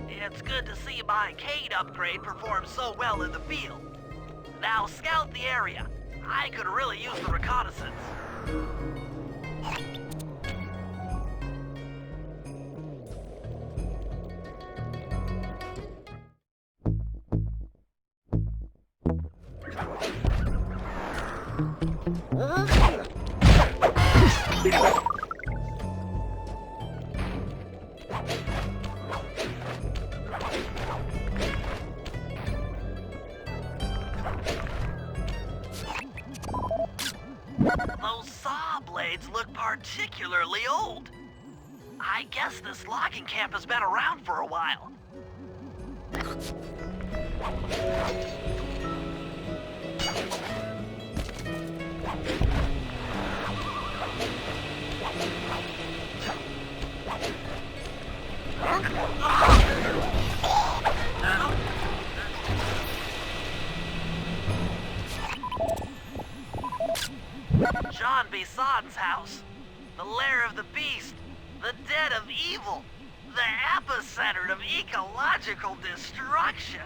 It's good to see my arcade upgrade perform so well in the field. Now scout the area. I could really use the reconnaissance. Those saw blades look particularly old. I guess this logging camp has been around for a while. John Bison's house. The lair of the beast. The den of evil. The epicenter of ecological destruction.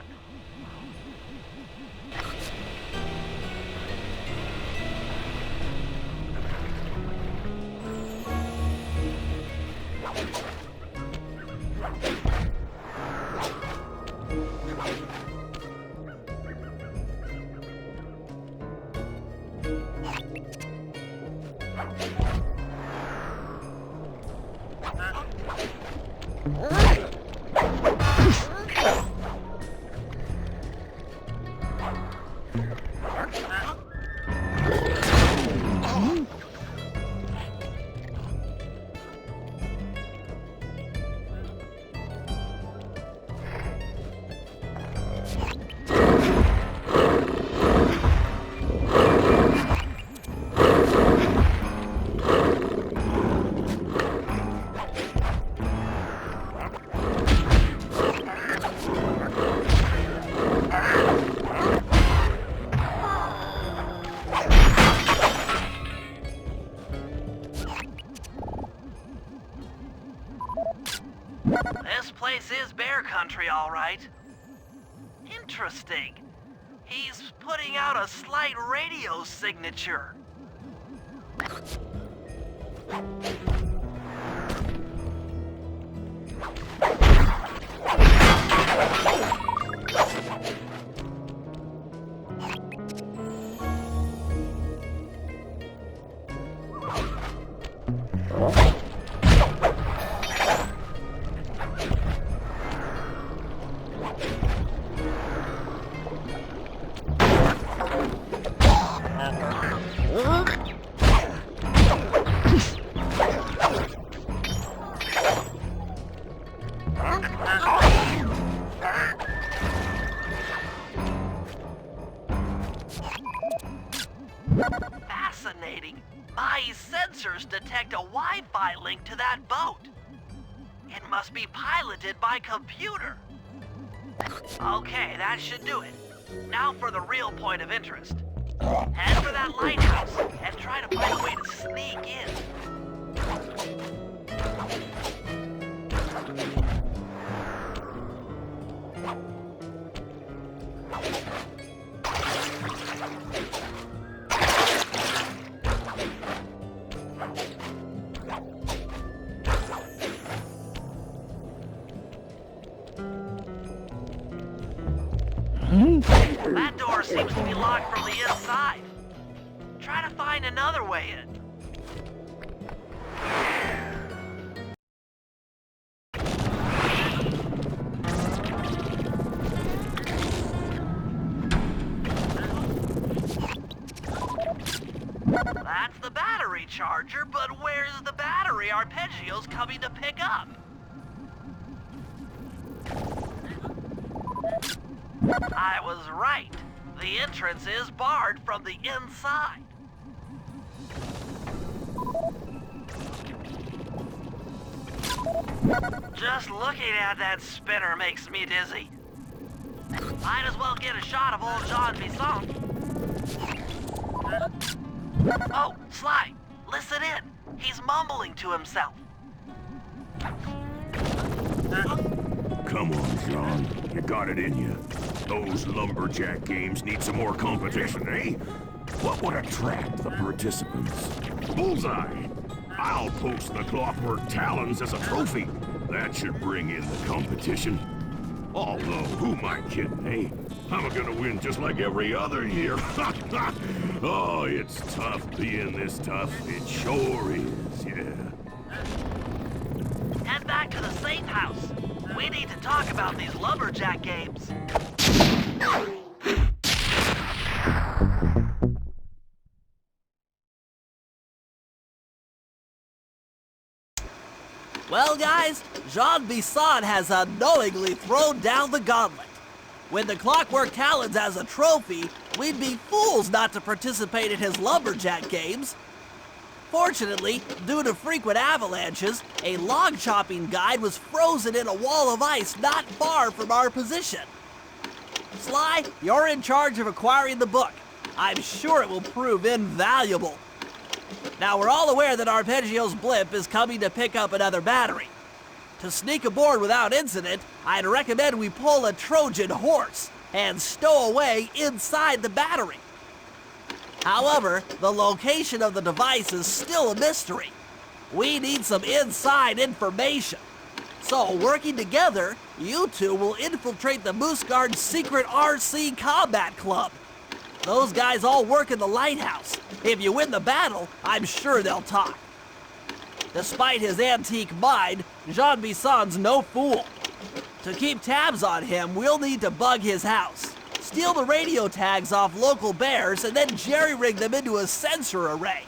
This place is bear country, all right. Interesting. He's putting out a slight radio signature. Fascinating. My sensors detect a Wi-Fi link to that boat. It must be piloted by computer. Okay, that should do it. Now for the real point of interest. Head for that lighthouse and try to find a way to sneak in. That door seems to be locked from the inside. Try to find another way in. That's the battery charger, but where's the battery arpeggios coming to pick up? I was right. The entrance is barred from the inside. Just looking at that spinner makes me dizzy. Might as well get a shot of old Jean Bisson. Oh, Sly, listen in. He's mumbling to himself. Come on, John. You got it in you. Those lumberjack games need some more competition, eh? What would attract the participants? Bullseye! I'll post the clockwork talons as a trophy. That should bring in the competition. Although, who am I kidding, eh? I'm gonna win just like every other year. Oh, it's tough being this tough. It sure is, yeah. Head back to the safe house. We need to talk about these lumberjack games. Well, guys, Jean Bisson has unknowingly thrown down the gauntlet. With the clockwork talons as a trophy, we'd be fools not to participate in his lumberjack games. Fortunately, due to frequent avalanches, a log chopping guide was frozen in a wall of ice not far from our position. Sly, you're in charge of acquiring the book. I'm sure it will prove invaluable. Now, we're all aware that Arpeggio's blimp is coming to pick up another battery. To sneak aboard without incident, I'd recommend we pull a Trojan horse and stow away inside the battery. However, the location of the device is still a mystery. We need some inside information. So, working together, you two will infiltrate the Moose Guard's secret RC Combat Club. Those guys all work in the lighthouse. If you win the battle, I'm sure they'll talk. Despite his antique mind, Jean Bisson's no fool. To keep tabs on him, we'll need to bug his house, steal the radio tags off local bears, and then jerry-rig them into a sensor array.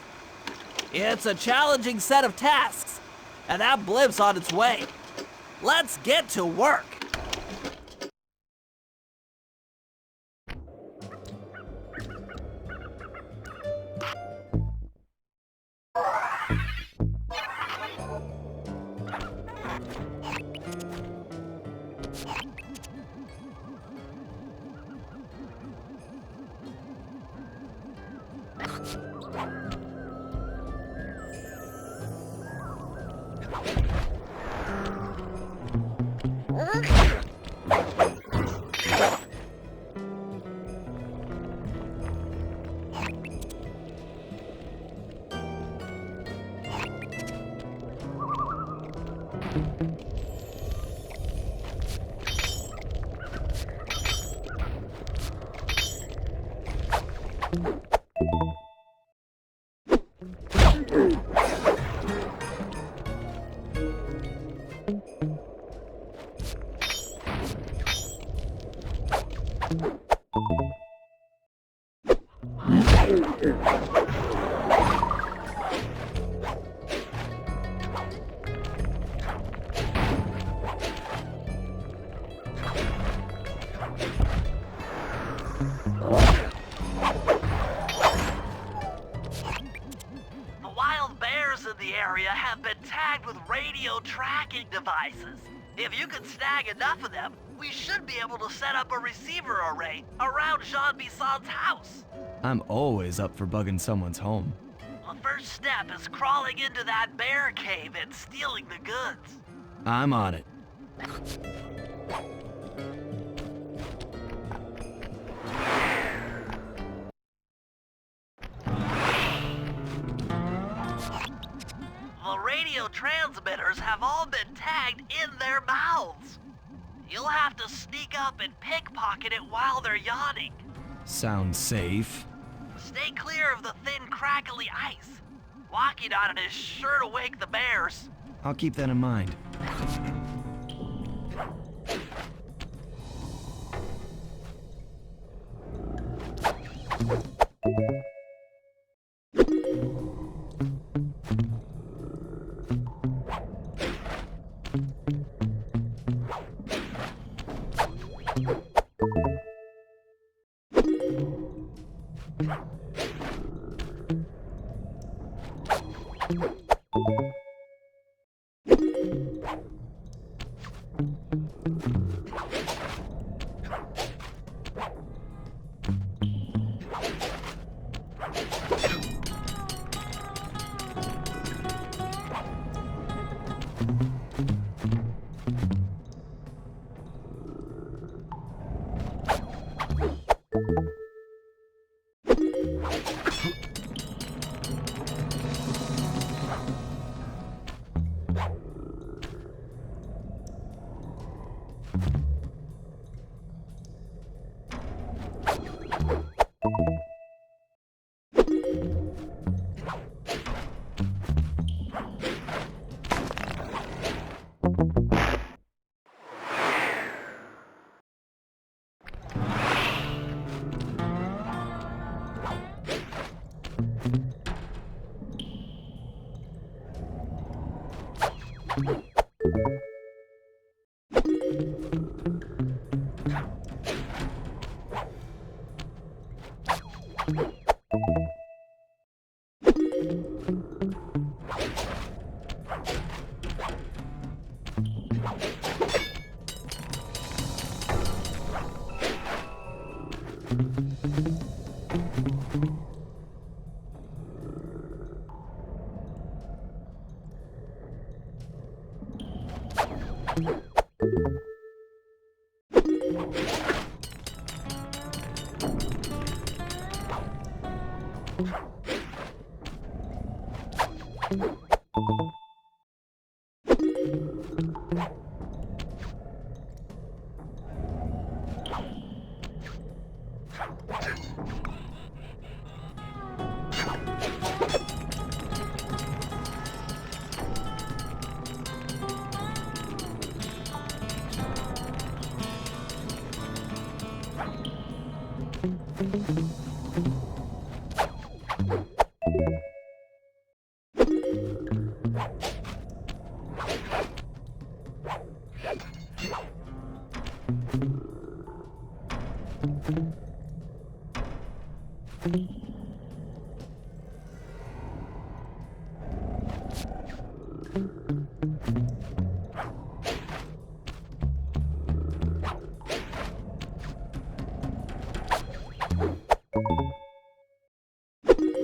It's a challenging set of tasks, and that blimp's on its way. Let's get to work. Have been tagged with radio tracking devices. If you can snag enough of them, we should be able to set up a receiver array around Jean Bisson's house. I'm always up for bugging someone's home. The first step is crawling into that bear cave and stealing the goods. I'm on it. The radio transmitters have all been tagged in their mouths. You'll have to sneak up and pickpocket it while they're yawning. Sounds safe. Stay clear of the thin, crackly ice. Walking on it is sure to wake the bears. I'll keep that in mind.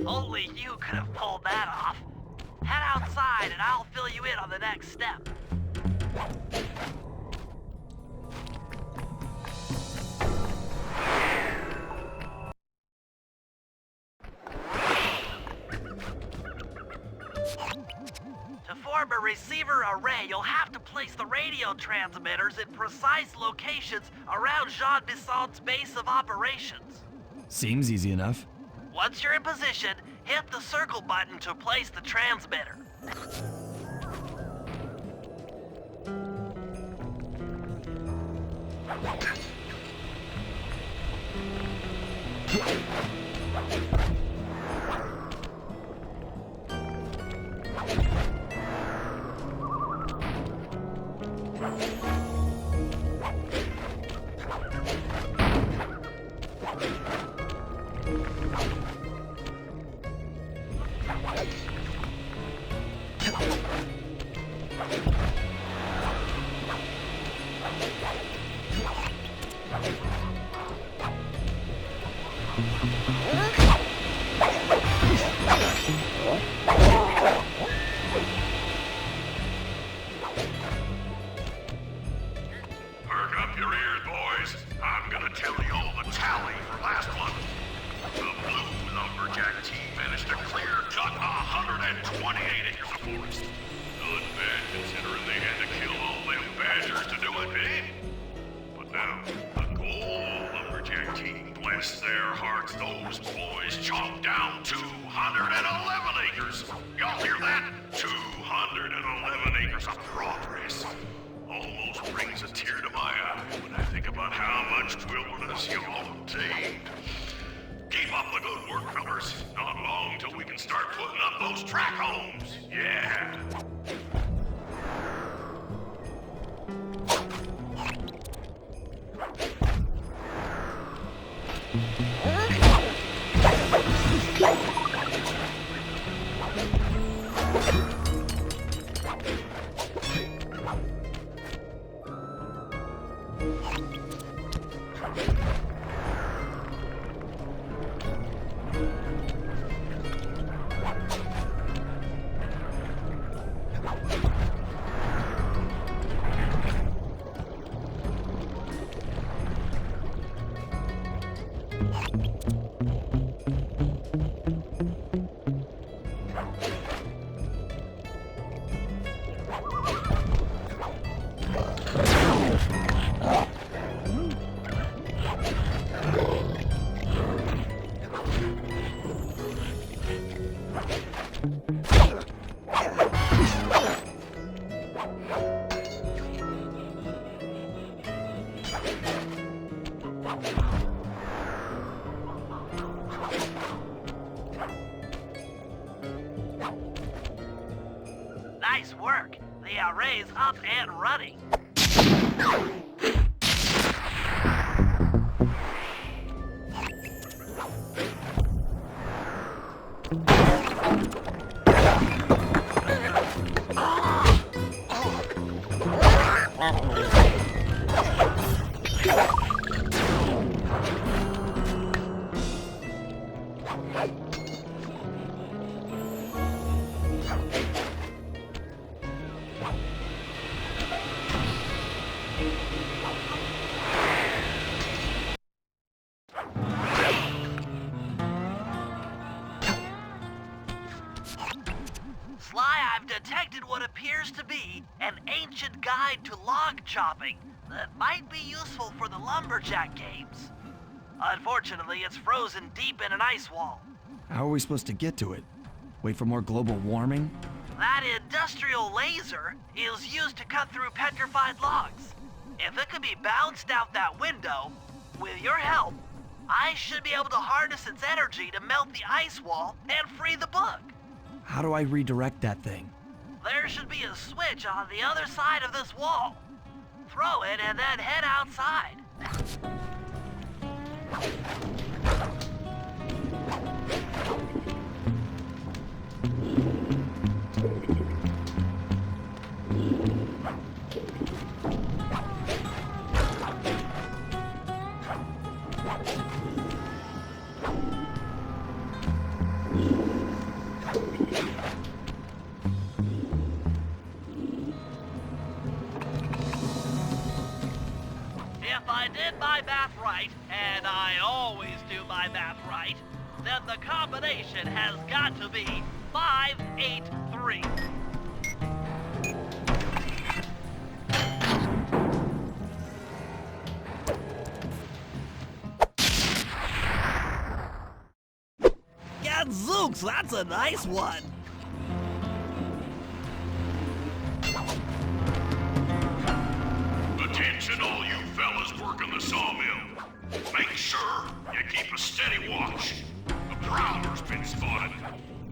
Only you could have pulled that off. Head outside and I'll fill you in on the next step. To form a receiver array, you'll have to place the radio transmitters in precise locations around Jean Bisson's base of operations. Seems easy enough. Once you're in position, hit the circle button to place the transmitter. Perk up your ears, boys. I'm gonna tell you all the tally for last month. The Blue Lumberjack team managed to clear cut 128 acres of forest. Not bad considering they had to kill all them badgers to do it, eh? But now, the Gold Lumberjack team, bless their hearts, those boys chopped down 211 acres. Y'all hear that? 211 acres of progress. Almost brings a tear to my eye when I think about how much wilderness y'all obtained. Keep up the good work, fellas. Not long till we can start putting up those track homes. Yeah. Nice work. The array's up and running. Sly, I've detected what appears to be an ancient guide to log chopping that might be useful for the lumberjack games. Unfortunately, it's frozen deep in an ice wall. How are we supposed to get to it? Wait for more global warming? That industrial laser is used to cut through petrified logs. If it could be bounced out that window, with your help, I should be able to harness its energy to melt the ice wall and free the book. How do I redirect that thing? There should be a switch on the other side of this wall. Throw it and then head outside. If I did my math right, and I always do my math right, then the combination has got to be 583. Gadzooks, that's a nice one. Attention all you fellas working the sawmill. Make sure you keep a steady watch. A prowler's been spotted.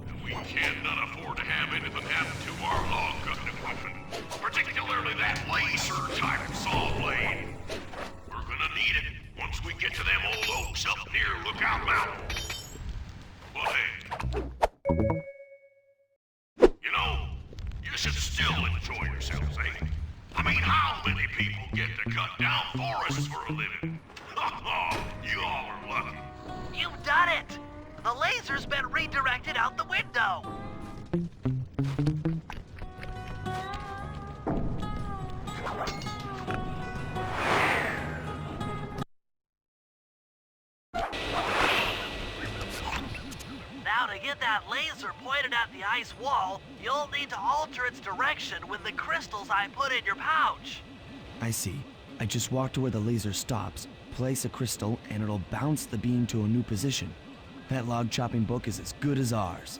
And we cannot afford to have anything happen to our log cutting equipment. Particularly that laser-type saw blade. We're gonna need it once we get to them old oaks up near Lookout Mountain. But hey, you know, you should still enjoy yourselves, eh? I mean, how many people get to cut down forests for a living? You all are lucky. You've done it! The laser's been redirected out the window. Now to get that laser pointed at the ice wall, you'll need to alter its direction with the crystals I put in your pouch. I see. I just walk to where the laser stops, place a crystal, and it'll bounce the beam to a new position. That log chopping book is as good as ours.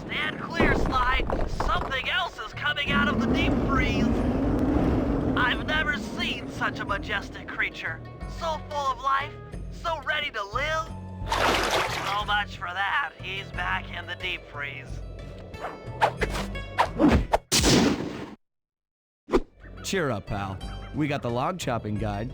Stand clear, Sly. Something else is coming out of the deep freeze. I've never seen such a majestic creature. So full of life, so ready to live. So much for that. He's back in the deep freeze. Cheer up, pal. We got the log chopping guide.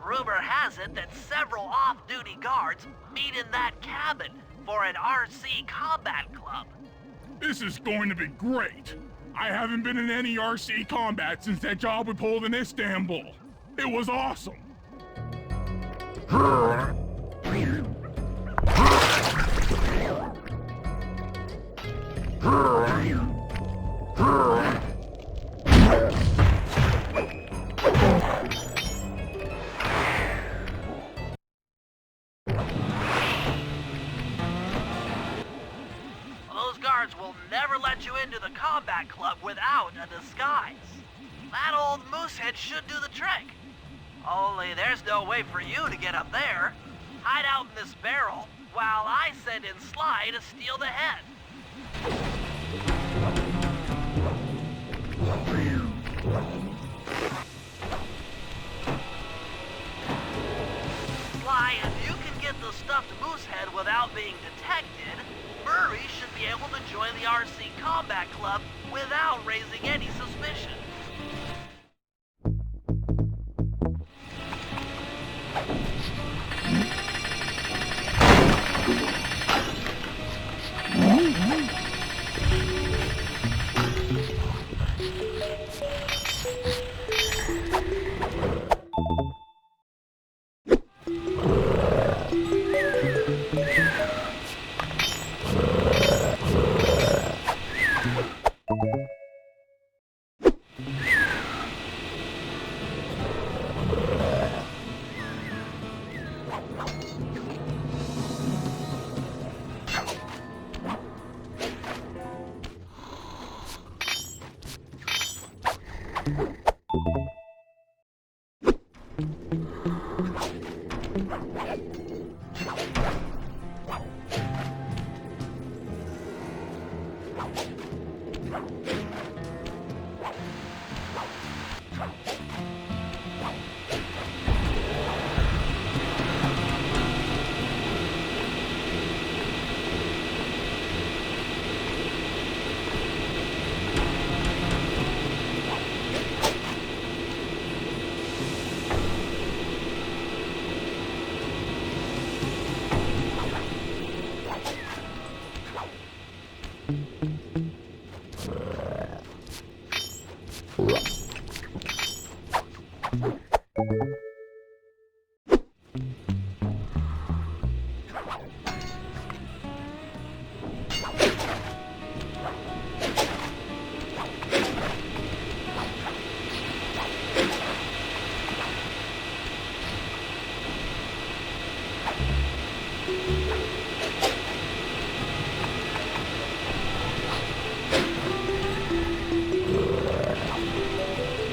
Rumor has it that several off-duty guards meet in that cabin for an RC combat club. This is going to be great. I haven't been in any RC combat since that job we pulled in Istanbul. It was awesome. Those guards will never let you into the combat club without a disguise. That old moosehead should do the trick. Only there's no way for you to get up there. Hide out in this barrel while I send in Sly to steal the head. Sly, if you can get the stuffed moosehead without being detected, Murray should be able to join the RC Combat Club without raising any suspicion.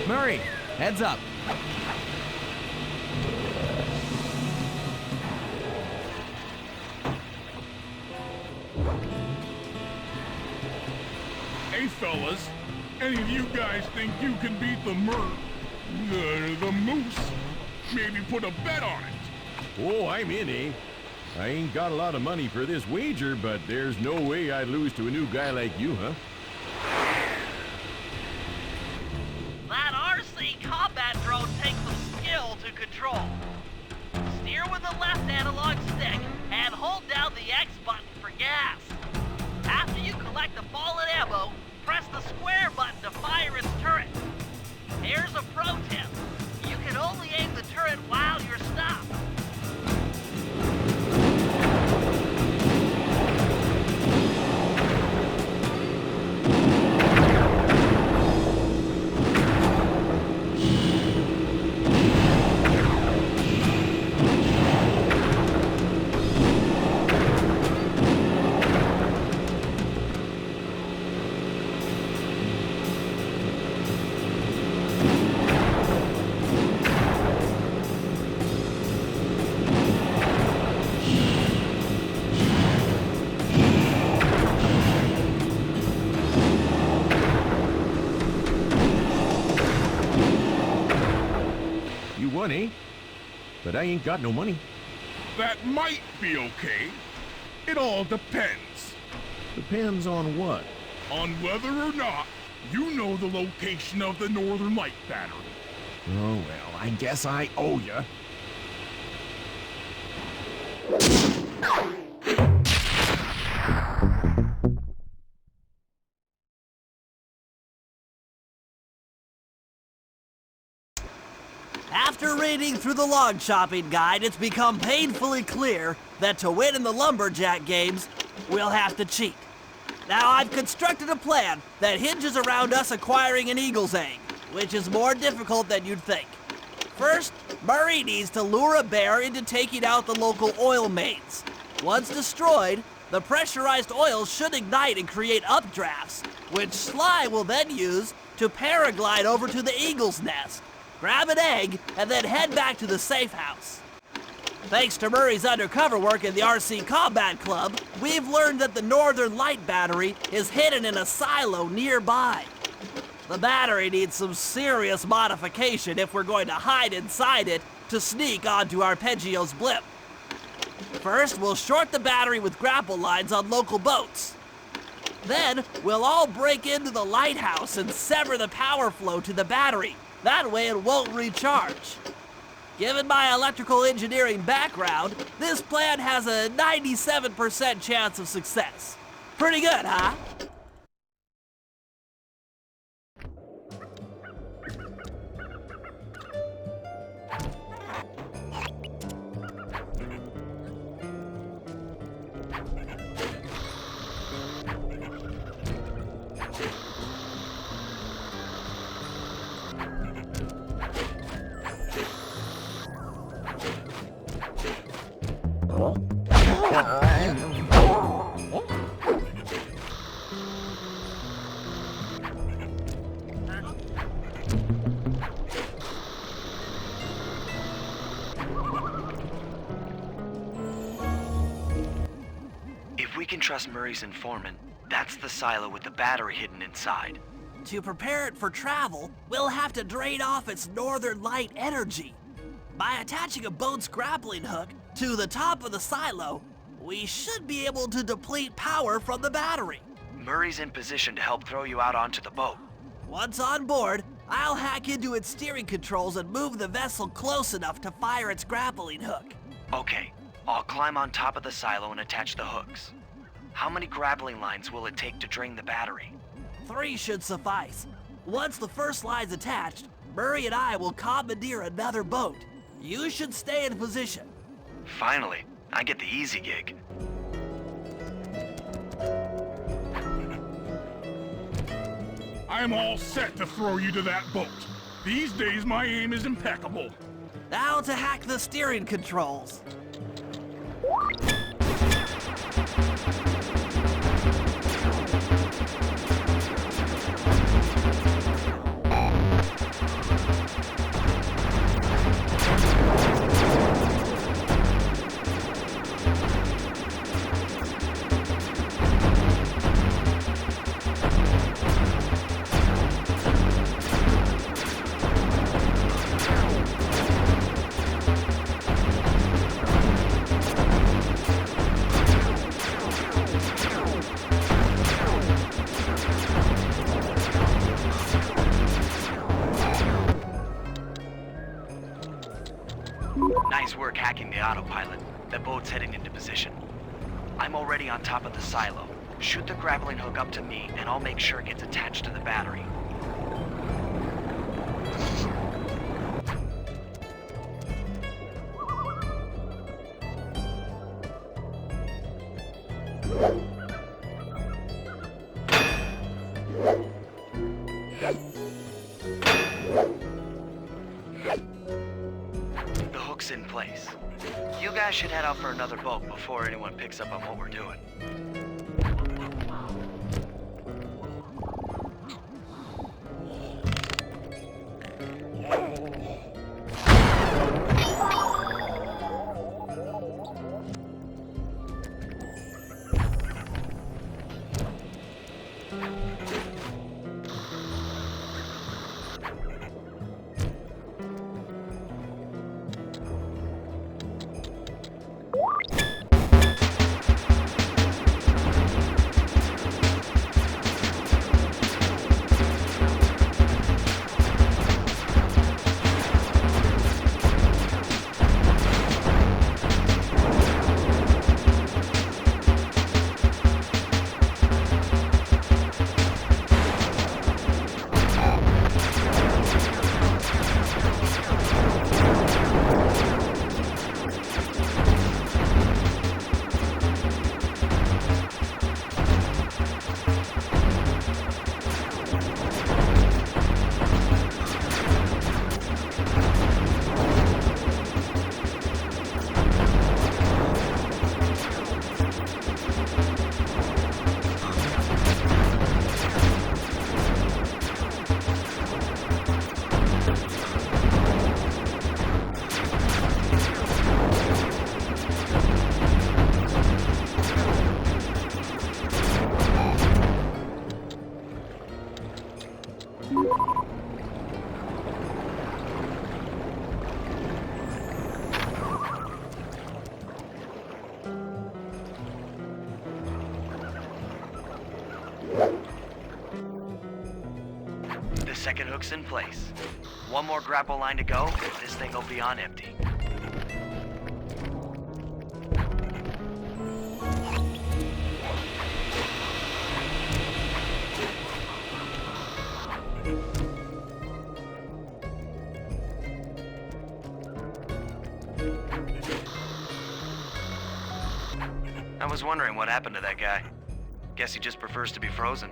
Murray, heads up. Hey, fellas, any of you guys think you can beat the moose? Maybe put a bet on it. Oh, I'm in, eh? I ain't got a lot of money for this wager, but there's no way I'd lose to a new guy like you, huh? That RC combat drone takes some skill to control. Steer with the left analog stick and hold down the X button for gas. After you collect the fallen ammo, press the square button to fire its turret. Here's a pro tip. You can only aim the turret while you're stopped. You won, eh? But I ain't got no money. That might be okay. It all depends Depends on what? on whether or not you know the location of the Northern Light Battery. Oh, well, I guess I owe ya. After reading through the log chopping guide, it's become painfully clear that to win in the lumberjack games, we'll have to cheat. Now, I've constructed a plan that hinges around us acquiring an eagle's egg, which is more difficult than you'd think. First, Murray needs to lure a bear into taking out the local oil mains. Once destroyed, the pressurized oil should ignite and create updrafts, which Sly will then use to paraglide over to the eagle's nest, grab an egg, and then head back to the safe house. Thanks to Murray's undercover work in the RC Combat Club, we've learned that the Northern Light Battery is hidden in a silo nearby. The battery needs some serious modification if we're going to hide inside it to sneak onto Arpeggio's blimp. First, we'll short the battery with grapple lines on local boats. Then, we'll all break into the lighthouse and sever the power flow to the battery. That way it won't recharge. Given my electrical engineering background, this plan has a 97% chance of success. Pretty good, huh? can trust Murray's informant, that's the silo with the battery hidden inside. To prepare it for travel, we'll have to drain off its northern light energy. By attaching a boat's grappling hook to the top of the silo, we should be able to deplete power from the battery. Murray's in position to help throw you out onto the boat. Once on board, I'll hack into its steering controls and move the vessel close enough to fire its grappling hook. Okay, I'll climb on top of the silo and attach the hooks. How many grappling lines will it take to drain the battery? 3 should suffice. Once the first line's attached, Murray and I will commandeer another boat. You should stay in position. Finally, I get the easy gig. I'm all set to throw you to that boat. These days, my aim is impeccable. Now to hack the steering controls. Nice work hacking the autopilot. The boat's heading into position. I'm already on top of the silo. Shoot the grappling hook up to me, and I'll make sure it gets attached to the battery. The hook's in place. You guys should head out for another boat before anyone picks up on what we're doing. The second hook's in place. One more grapple line to go, and this thing will be on empty. I was wondering what happened to that guy. Guess he just prefers to be frozen.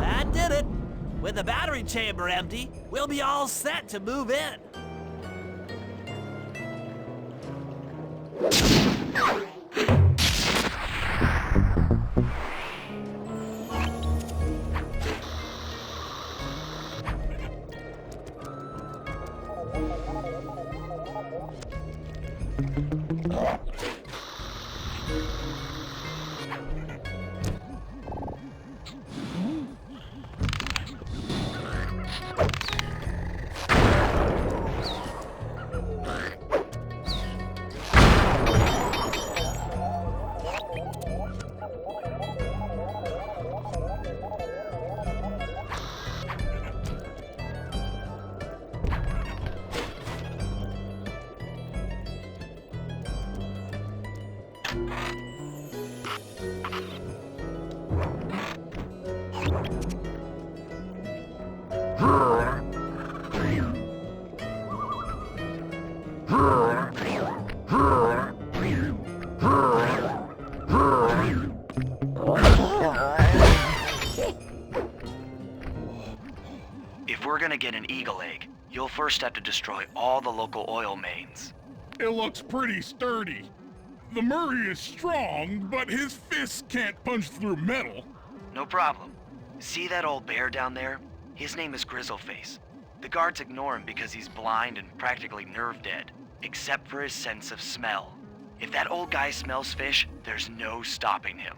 That did it. With the battery chamber empty, we'll be all set to move in. If we're gonna get an eagle egg, you'll first have to destroy all the local oil mains. It looks pretty sturdy. The Murray is strong, but his fists can't punch through metal. No problem. See that old bear down there? His name is Grizzleface. The guards ignore him because he's blind and practically nerve dead, except for his sense of smell. If that old guy smells fish, there's no stopping him.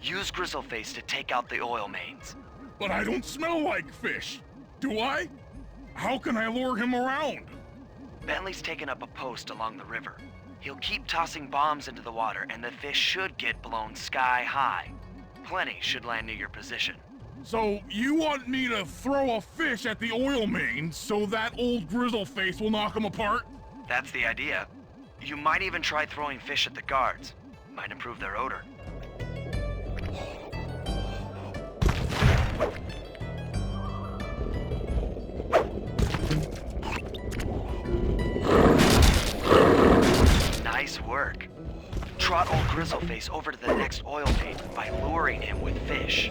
Use Grizzleface to take out the oil mains. But I don't smell like fish. Do I? How can I lure him around? Bentley's taken up a post along the river. He'll keep tossing bombs into the water and the fish should get blown sky high. Plenty should land near your position. So you want me to throw a fish at the oil mains so that old Grizzleface will knock him apart? That's the idea. You might even try throwing fish at the guards. Might improve their odor. Nice work. Trot old Grizzleface over to the next oil main by luring him with fish.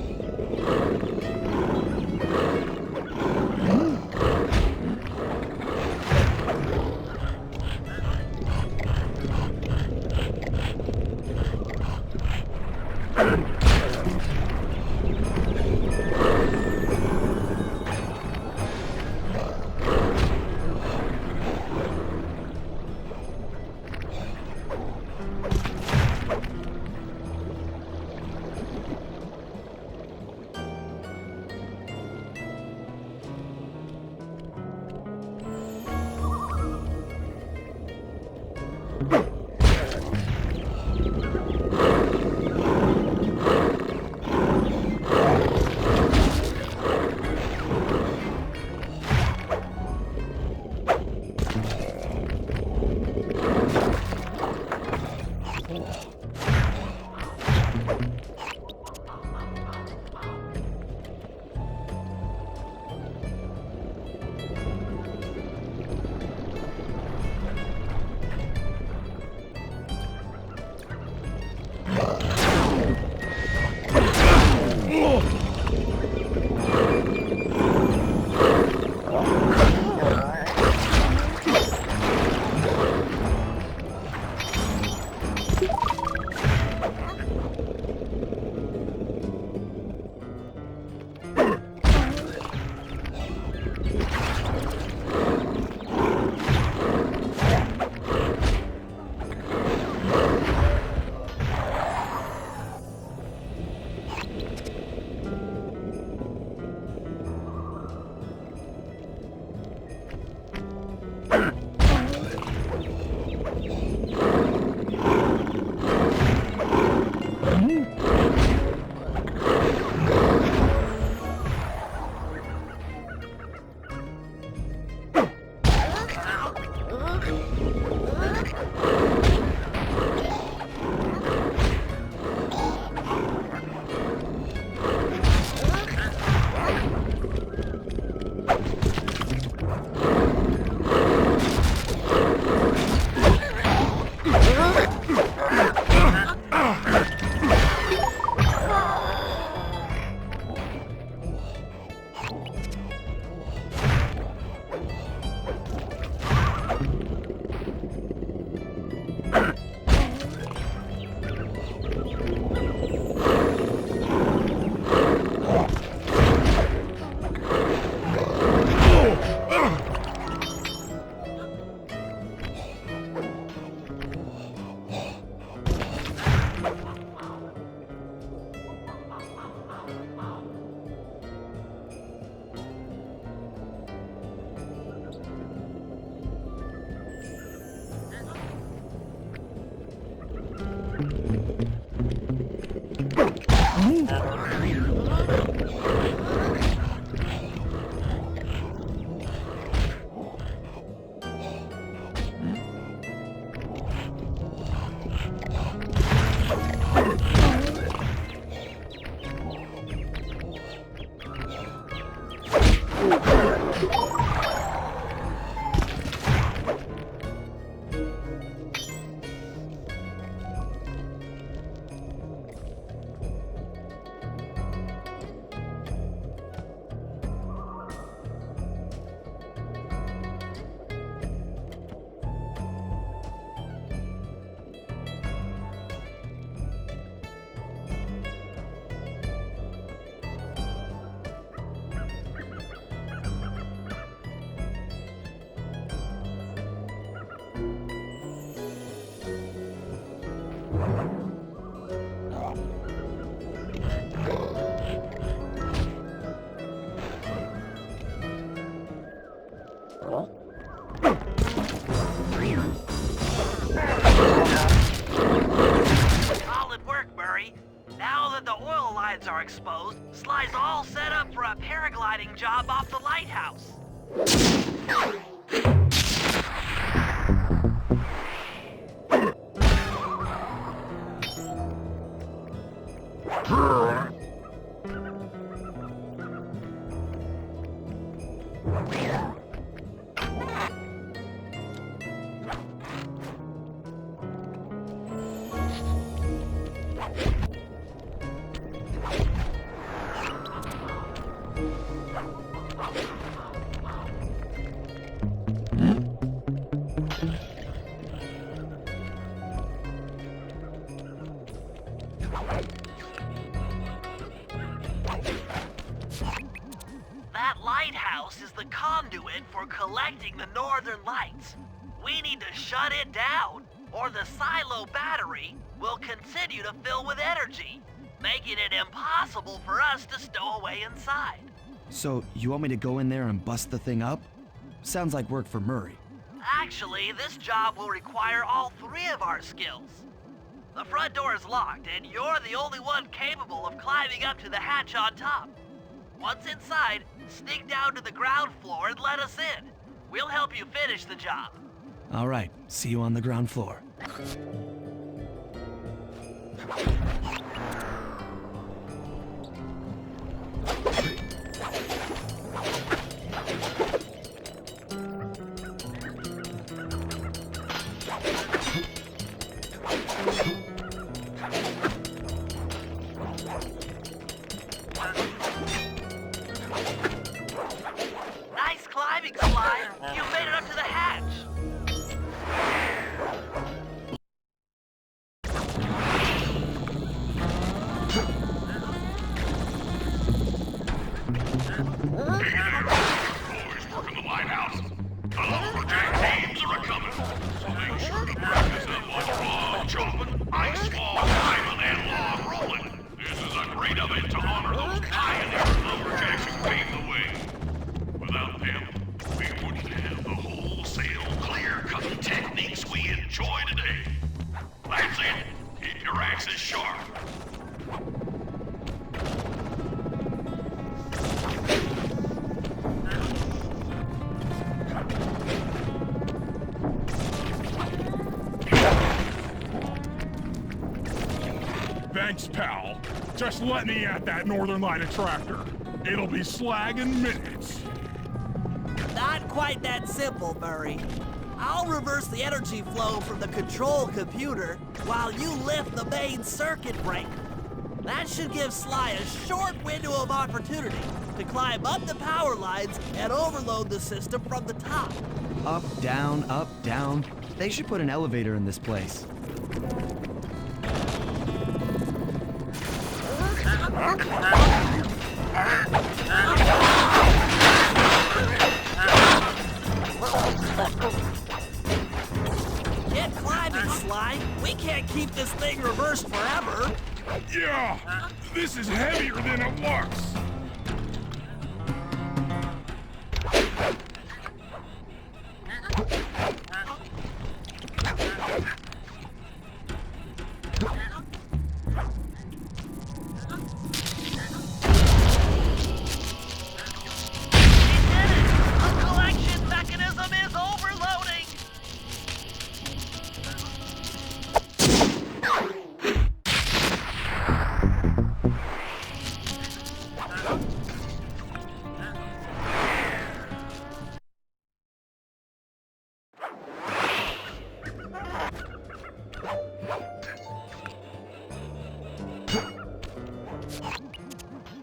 Solid work, Murray. Now that the oil lines are exposed, Sly's all set up for a paragliding job off the lighthouse. That lighthouse is the conduit for collecting the northern lights. We need to shut it down, or the silo battery will continue to fill with energy, making it impossible for us to stow away inside. So, you want me to go in there and bust the thing up? Sounds like work for Murray. Actually, this job will require all three of our skills. The front door is locked, and you're the only one capable of climbing up to the hatch on top. Once inside, sneak down to the ground floor and let us in. We'll help you finish the job. All right, see you on the ground floor. Nice climbing, Sly. You made it up to the hatch. Boys working the lighthouse. The lumberjack teams are a-coming. So make sure to practice that log chopping, ice wall climbing, and log rolling. This is a great event to honor those pioneer lumberjacks who paved the way. Without them, we wouldn't have the wholesale clear-cutting techniques we enjoy today. That's it. Keep your axes sharp. Thanks, pal. Just let me at that northern light attractor. It'll be slag in minutes. Not quite that simple, Murray. I'll reverse the energy flow from the control computer while you lift the main circuit breaker. That should give Sly a short window of opportunity to climb up the power lines and overload the system from the top. Up, down, They should put an elevator in this place. Get climbing, Sly. We can't keep this thing reversed forever. Yeah, this is heavier than it looks.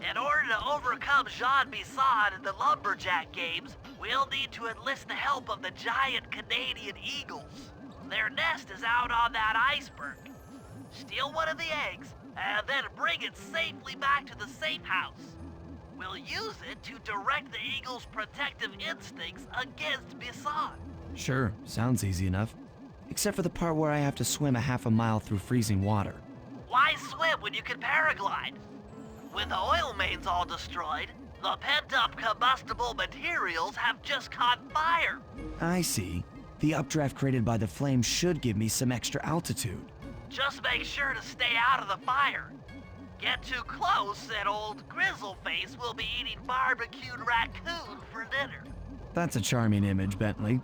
In order to overcome Jean Bisson in the Lumberjack games, we'll need to enlist the help of the giant Canadian eagles. Their nest is out on that iceberg. Steal one of the eggs, and then bring it safely back to the safe house. We'll use it to direct the eagles' protective instincts against Bisson. Sure, sounds easy enough. Except for the part where I have to swim a half a mile through freezing water. Why swim when you can paraglide? With the oil mains all destroyed, the pent-up combustible materials have just caught fire. I see. The updraft created by the flame should give me some extra altitude. Just make sure to stay out of the fire. Get too close and old Grizzleface will be eating barbecued raccoon for dinner. That's a charming image, Bentley.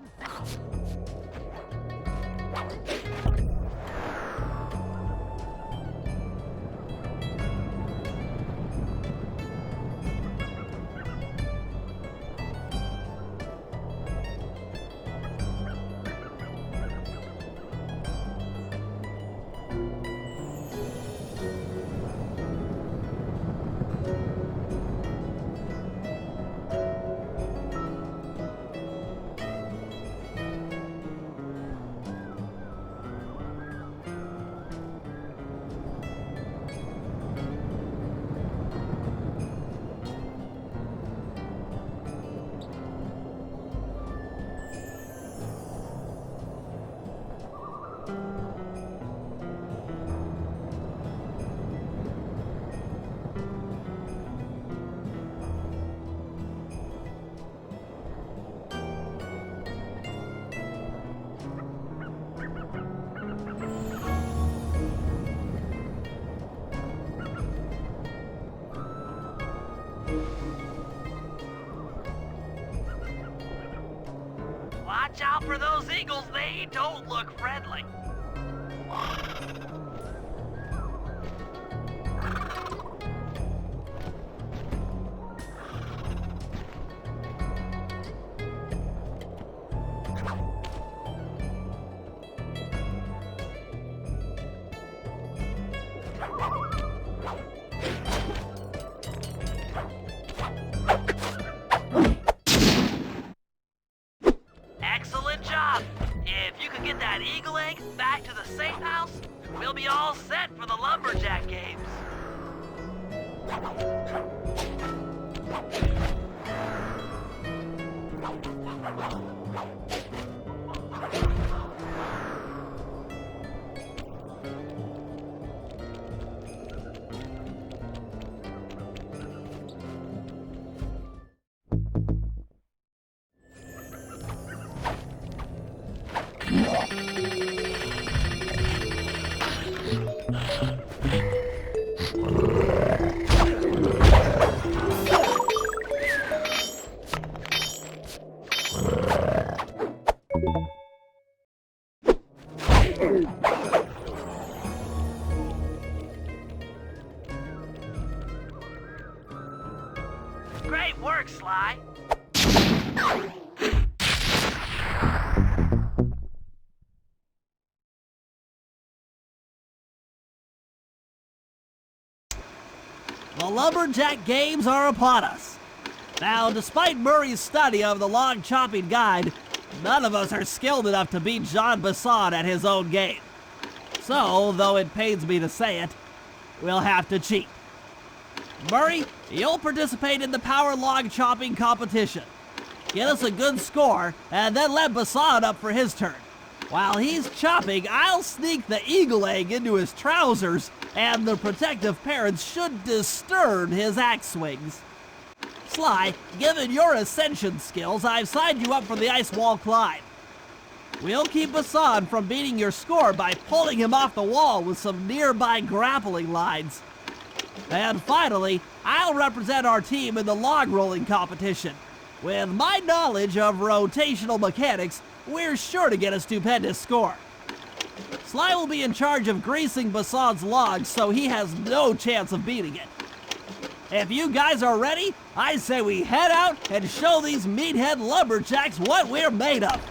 Watch out for those eagles, they don't look friendly. Excellent job. If you could get that eagle egg back to the safe house, we'll be all set for the Lumberjack games. Great work, Sly. The Lumberjack games are upon us. Now, despite Murray's study of the log chopping guide, none of us are skilled enough to beat Jean Bassan at his own game. So, though it pains me to say it, we'll have to cheat. Murray, you'll participate in the power log chopping competition. Get us a good score, and then let Bassan up for his turn. While he's chopping, I'll sneak the eagle egg into his trousers, and the protective parents should disturb his axe swings. Sly, given your ascension skills, I've signed you up for the ice wall climb. We'll keep Bassan from beating your score by pulling him off the wall with some nearby grappling lines. And finally, I'll represent our team in the log rolling competition. With my knowledge of rotational mechanics, we're sure to get a stupendous score. Sly will be in charge of greasing Bassan's logs, so he has no chance of beating it. If you guys are ready, I say we head out and show these meathead lumberjacks what we're made of.